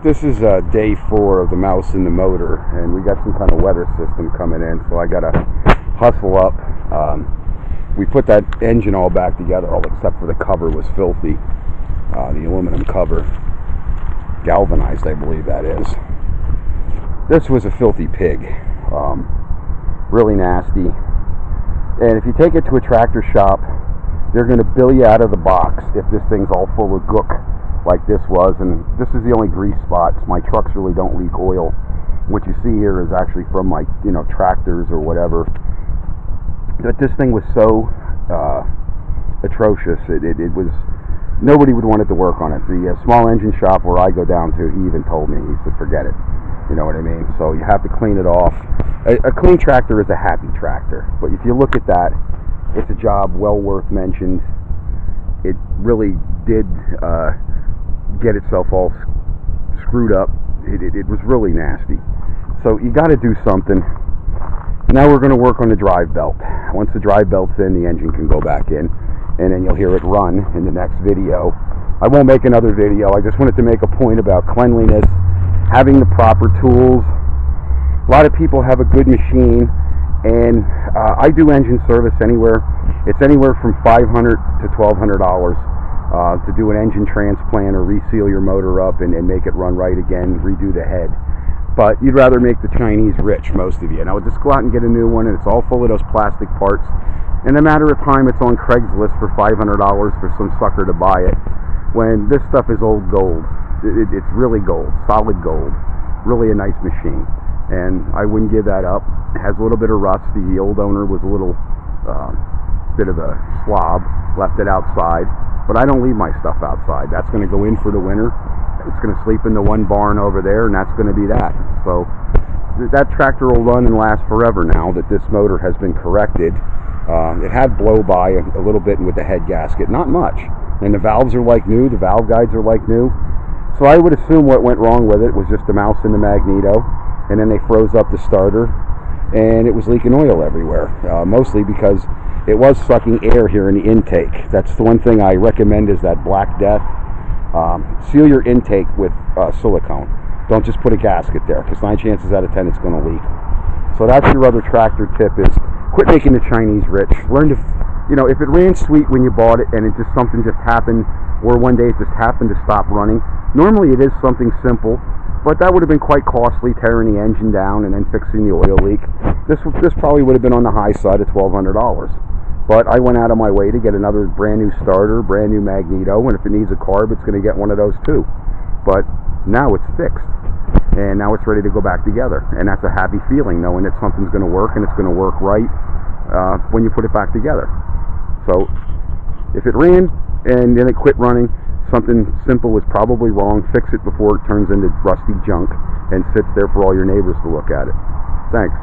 This is day 4 of the mouse in the motor, and we got some kind of weather system coming in, so I gotta hustle up. We put that engine all back together, all except for the cover was filthy. The aluminum cover, galvanized, I believe that is. This was a filthy pig, really nasty. And if you take it to a tractor shop, they're going to bill you out of the box if this thing's all full of gook like this was. And this is the only grease spots. My trucks really don't leak oil. What you see here is actually from my, tractors or whatever. But this thing was so atrocious. It was, nobody would want it to work on it. The small engine shop where I go down to, he even told me, he said, forget it. You know what I mean? So you have to clean it off. A clean tractor is a happy tractor. But if you look at that, it's a job well worth mentioned. It really did get itself all screwed up. It was really nasty. So you got to do something. Now we're going to work on the drive belt. Once the drive belt's in, the engine can go back in, and then you'll hear it run in the next video. I won't make another video. I just wanted to make a point about cleanliness, having the proper tools. A lot of people have a good machine, and I do engine service anywhere. It's anywhere from $500 to $1,200 to do an engine transplant or reseal your motor up and make it run right again, redo the head. But you'd rather make the Chinese rich, most of you. And I would just go out and get a new one, and it's all full of those plastic parts. In a matter of time, it's on Craigslist for $500 for some sucker to buy it. When this stuff is old gold. It's really gold, solid gold. Really a nice machine. And I wouldn't give that up. It has a little bit of rust. The old owner was a little bit of a slob, left it outside. But I don't leave my stuff outside. That's going to go in for the winter. It's going to sleep in the one barn over there, and that's going to be that. So that tractor will run and last forever now that this motor has been corrected. It had blow by a little bit with the head gasket, not much. And the valves are like new. The valve guides are like new. So I would assume what went wrong with it was just the mouse in the magneto, and then they froze up the starter, and it was leaking oil everywhere, mostly because it was sucking air here in the intake. That's the one thing I recommend is that Black Death. Seal your intake with silicone. Don't just put a gasket there, because 9 chances out of 10 it's going to leak. So that's your other tractor tip is quit making the Chinese rich. Learn to, if it ran sweet when you bought it and something just happened, or one day it just happened to stop running, normally it is something simple, but that would have been quite costly, tearing the engine down and then fixing the oil leak. This probably would have been on the high side of $1,200. But I went out of my way to get another brand new starter, brand new magneto, and if it needs a carb, it's going to get one of those too. But now it's fixed, and now it's ready to go back together. And that's a happy feeling, knowing that something's going to work, and it's going to work right when you put it back together. So if it ran and then it quit running, something simple was probably wrong. Fix it before it turns into rusty junk and sits there for all your neighbors to look at it. Thanks.